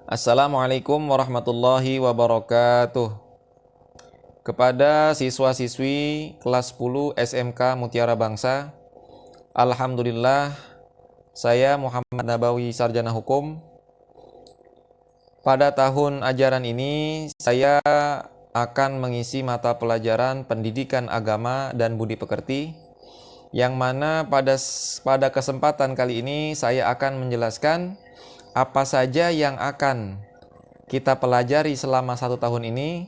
Assalamualaikum warahmatullahi wabarakatuh. Kepada siswa-siswi kelas 10 SMK Mutiara Bangsa, Alhamdulillah saya Muhammad Nabawi Sarjana Hukum. Pada tahun ajaran ini saya akan mengisi mata pelajaran Pendidikan Agama dan Budi Pekerti, yang mana pada kesempatan kali ini saya akan menjelaskan apa saja yang akan kita pelajari selama 1 tahun ini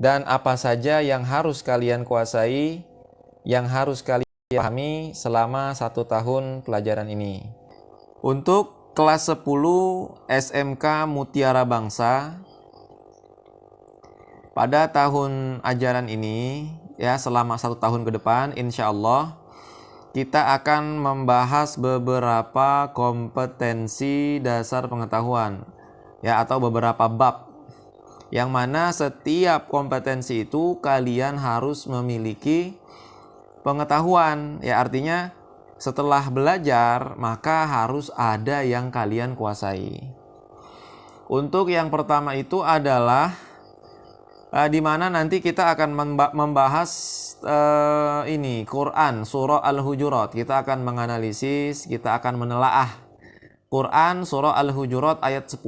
dan apa saja yang harus kalian kuasai, yang harus kalian pahami selama 1 tahun pelajaran ini. Untuk kelas 10 SMK Mutiara Bangsa, pada tahun ajaran ini, ya selama 1 tahun ke depan, insya Allah kita akan membahas beberapa kompetensi dasar pengetahuan, ya, atau beberapa bab, yang mana setiap kompetensi itu kalian harus memiliki pengetahuan, ya, artinya setelah belajar maka harus ada yang kalian kuasai. Untuk yang pertama itu adalah di mana nanti kita akan membahas ini Quran surah Al-Hujurat. Kita akan menganalisis, kita akan menelaah Quran surah Al-Hujurat ayat 10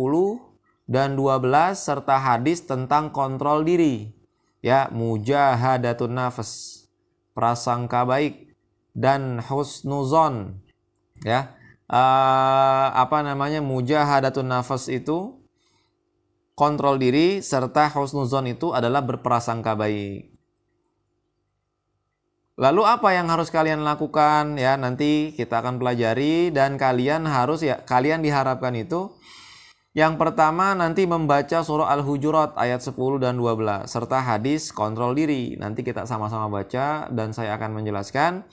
dan 12 serta hadis tentang kontrol diri, ya, mujahadatun nafas, prasangka baik, dan husnuzon, ya. Mujahadatun nafas itu kontrol diri, serta husnuzon itu adalah berprasangka baik. Lalu apa yang harus kalian lakukan, ya, nanti kita akan pelajari, dan kalian harus, ya, kalian diharapkan itu yang pertama nanti membaca surah Al-Hujurat ayat 10 dan 12 serta hadis kontrol diri. Nanti kita sama-sama baca dan saya akan menjelaskan.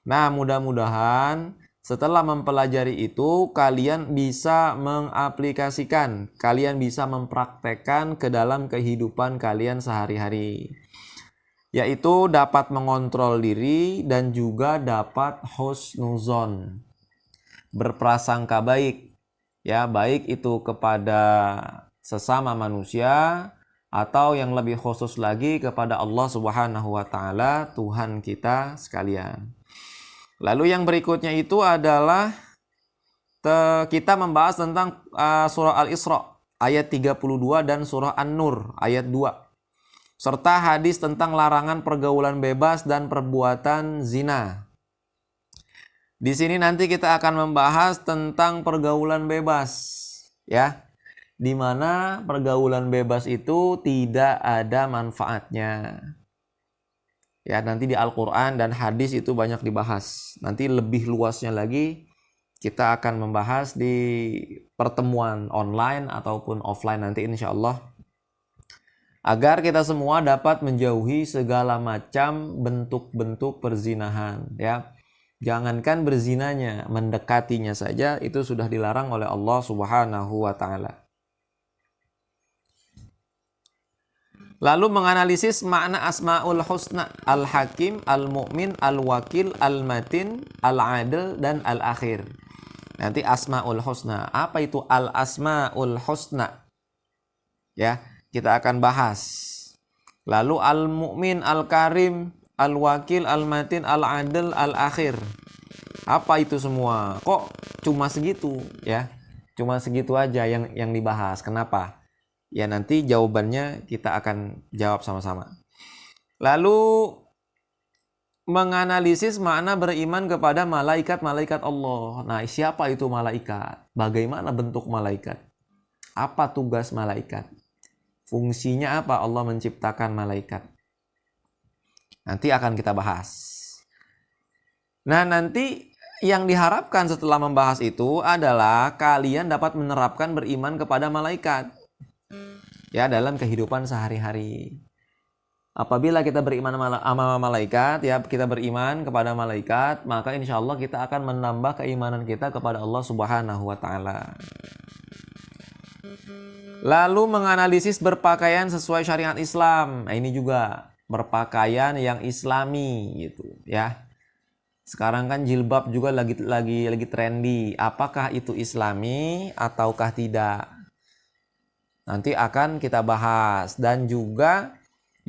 Nah, mudah-mudahan setelah mempelajari itu kalian bisa mengaplikasikan, kalian bisa mempraktekkan ke dalam kehidupan kalian sehari-hari. Yaitu dapat mengontrol diri dan juga dapat husnuzon, berprasangka baik. Ya, baik itu kepada sesama manusia atau yang lebih khusus lagi kepada Allah Subhanahu wa taala, Tuhan kita sekalian. Lalu yang berikutnya itu adalah kita membahas tentang surah Al-Isra ayat 32 dan surah An-Nur ayat 2 serta hadis tentang larangan pergaulan bebas dan perbuatan zina. Di sini nanti kita akan membahas tentang pergaulan bebas, ya, di mana pergaulan bebas itu tidak ada manfaatnya. Ya, nanti di Al-Quran dan hadis itu banyak dibahas. Nanti lebih luasnya lagi kita akan membahas di pertemuan online ataupun offline nanti insya Allah, agar kita semua dapat menjauhi segala macam bentuk-bentuk perzinahan, ya. Jangankan berzinanya, mendekatinya saja itu sudah dilarang oleh Allah Subhanahu wa taala. Lalu menganalisis makna Asmaul Husna, Al-Hakim, Al-Mu'min, Al-Wakil, Al-Matin, Al-Adil, dan Al-Akhir. Nanti Asmaul Husna. Apa itu Al-Asmaul Husna? Ya, kita akan bahas. Lalu Al-Mu'min, Al-Karim, Al-Wakil, Al-Matin, Al-Adil, Al-Akhir. Apa itu semua? Kok cuma segitu, ya? Cuma segitu aja yang dibahas. Kenapa? Ya, nanti jawabannya kita akan jawab sama-sama. Lalu menganalisis makna beriman kepada malaikat-malaikat Allah. Nah, siapa itu malaikat? Bagaimana bentuk malaikat? Apa tugas malaikat? Fungsinya apa Allah menciptakan malaikat? Nanti akan kita bahas. Nah, nanti yang diharapkan setelah membahas itu adalah kalian dapat menerapkan beriman kepada malaikat, ya, dalam kehidupan sehari-hari. Apabila kita beriman sama malaikat, ya, kita beriman kepada malaikat, maka insya Allah kita akan menambah keimanan kita kepada Allah Subhanahu wa taala. Lalu menganalisis berpakaian sesuai syariat Islam. Nah, ini juga berpakaian yang islami gitu, ya. Sekarang kan jilbab juga lagi trendy. Apakah itu islami ataukah tidak? Nanti akan kita bahas. Dan juga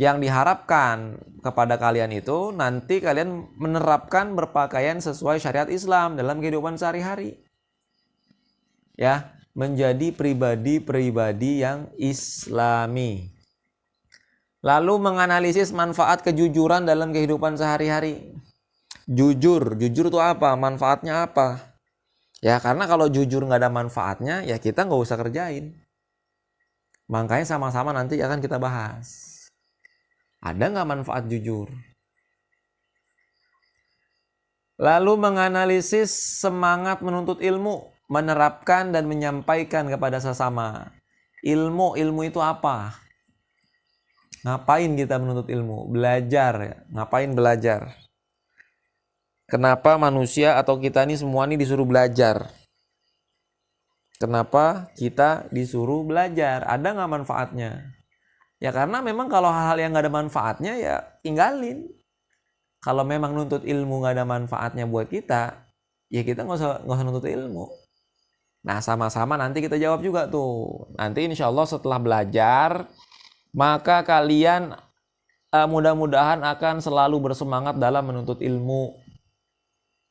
yang diharapkan kepada kalian itu nanti kalian menerapkan berpakaian sesuai syariat Islam dalam kehidupan sehari-hari. Ya, menjadi pribadi-pribadi yang Islami. Lalu menganalisis manfaat kejujuran dalam kehidupan sehari-hari. Jujur itu apa? Manfaatnya apa? Ya, karena kalau jujur nggak ada manfaatnya, ya kita nggak usah kerjain. Makanya sama-sama nanti akan kita bahas. Ada nggak manfaat jujur? Lalu menganalisis semangat menuntut ilmu, menerapkan dan menyampaikan kepada sesama. Ilmu itu apa? Ngapain kita menuntut ilmu? Belajar ya. Ngapain belajar? Kenapa manusia atau kita ini semua ini disuruh belajar? Kenapa kita disuruh belajar? Ada nggak manfaatnya? Ya karena memang kalau hal-hal yang nggak ada manfaatnya ya tinggalin. Kalau memang nuntut ilmu nggak ada manfaatnya buat kita, ya kita nggak usah nuntut ilmu. Nah sama-sama nanti kita jawab juga tuh. Nanti insya Allah setelah belajar, maka kalian mudah-mudahan akan selalu bersemangat dalam menuntut ilmu.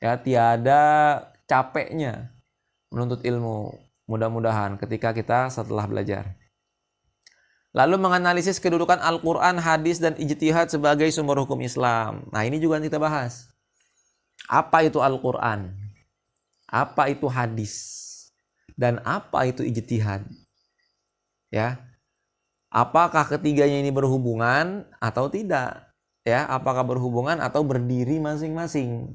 Ya tiada capeknya menuntut ilmu. Mudah-mudahan ketika kita setelah belajar. Lalu menganalisis kedudukan Al-Quran, hadis, dan ijtihad sebagai sumber hukum Islam. Nah ini juga kita bahas. Apa itu Al-Quran? Apa itu hadis? Dan apa itu ijtihad? Ya, apakah ketiganya ini berhubungan atau tidak? Ya, apakah berhubungan atau berdiri masing-masing?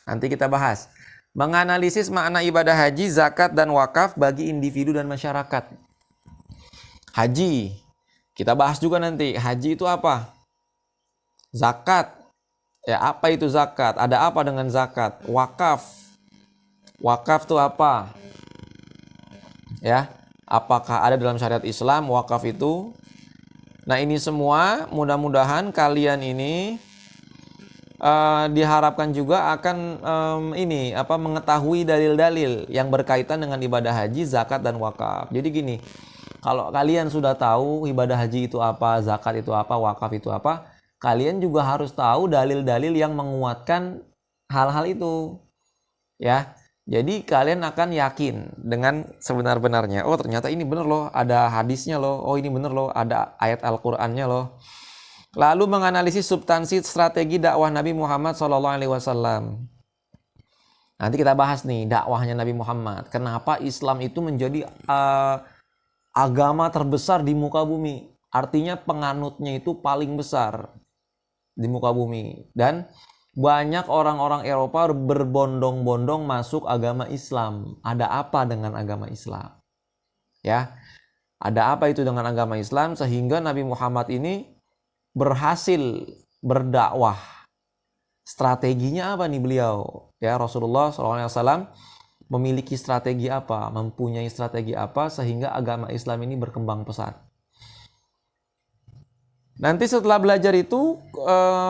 Nanti kita bahas. Menganalisis makna ibadah haji, zakat, dan wakaf bagi individu dan masyarakat. Haji, kita bahas juga nanti. Haji itu apa? Zakat. Ya, apa itu zakat? Ada apa dengan zakat? Wakaf. Wakaf itu apa? Ya, apakah ada dalam syariat Islam wakaf itu? Nah, ini semua mudah-mudahan kalian ini diharapkan juga akan mengetahui dalil-dalil yang berkaitan dengan ibadah haji, zakat, dan wakaf. Jadi gini, kalau kalian sudah tahu ibadah haji itu apa, zakat itu apa, wakaf itu apa, kalian juga harus tahu dalil-dalil yang menguatkan hal-hal itu. Ya, jadi kalian akan yakin dengan sebenar-benarnya. Oh ternyata ini benar loh, ada hadisnya loh. Oh ini benar loh, ada ayat Al-Qur'annya loh. Lalu menganalisis substansi strategi dakwah Nabi Muhammad SAW. Nanti kita bahas nih dakwahnya Nabi Muhammad. Kenapa Islam itu menjadi agama terbesar di muka bumi. Artinya penganutnya itu paling besar di muka bumi. Dan banyak orang-orang Eropa berbondong-bondong masuk agama Islam. Ada apa dengan agama Islam? Ya, ada apa itu dengan agama Islam sehingga Nabi Muhammad ini berhasil berdakwah. Strateginya apa nih beliau? Ya, Rasulullah SAW memiliki strategi apa? Mempunyai strategi apa sehingga agama Islam ini berkembang pesat? Nanti setelah belajar itu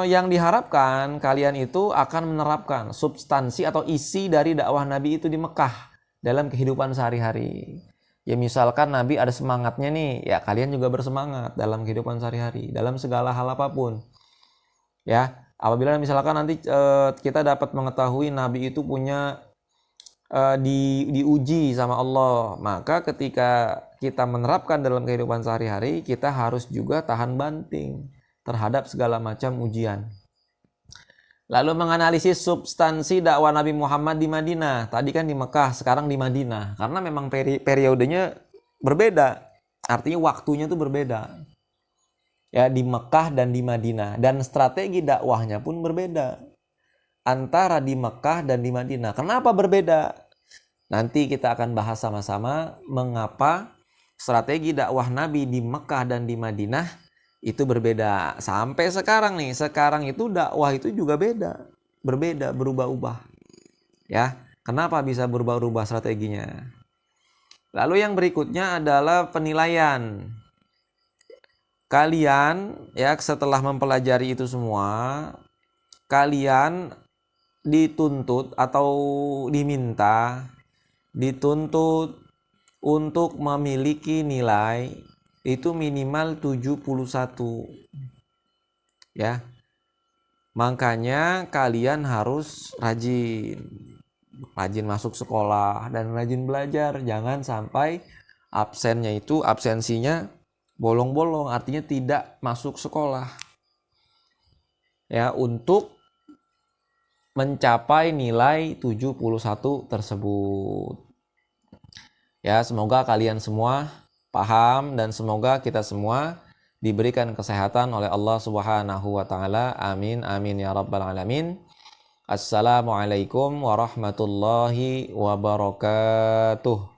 yang diharapkan kalian itu akan menerapkan substansi atau isi dari dakwah Nabi itu di Mekah dalam kehidupan sehari-hari. Ya misalkan Nabi ada semangatnya nih, ya kalian juga bersemangat dalam kehidupan sehari-hari, dalam segala hal apapun. Ya, apabila misalkan nanti kita dapat mengetahui Nabi itu punya diuji sama Allah, maka ketika kita menerapkan dalam kehidupan sehari-hari, kita harus juga tahan banting terhadap segala macam ujian. Lalu menganalisis substansi dakwah Nabi Muhammad di Madinah. Tadi kan di Mekah, sekarang di Madinah. Karena memang periodenya berbeda. Artinya waktunya itu berbeda. Ya, di Mekah dan di Madinah. Dan strategi dakwahnya pun berbeda. Antara di Mekah dan di Madinah. Kenapa berbeda? Nanti kita akan bahas sama-sama mengapa strategi dakwah Nabi di Mekah dan di Madinah itu berbeda. Sampai sekarang nih, sekarang itu dakwah itu juga berbeda, berubah-ubah. Ya, kenapa bisa berubah-ubah strateginya? Lalu yang berikutnya adalah penilaian. Kalian ya setelah mempelajari itu semua, kalian dituntut atau dituntut untuk memiliki nilai itu minimal 71. Ya. Makanya kalian harus rajin masuk sekolah dan rajin belajar. Jangan sampai absensinya bolong-bolong, artinya tidak masuk sekolah. Ya, untuk mencapai nilai 71 tersebut. Ya, semoga kalian semua paham dan semoga kita semua diberikan kesehatan oleh Allah Subhanahu wa taala. Amin amin ya rabbal alamin. Assalamualaikum warahmatullahi wabarakatuh.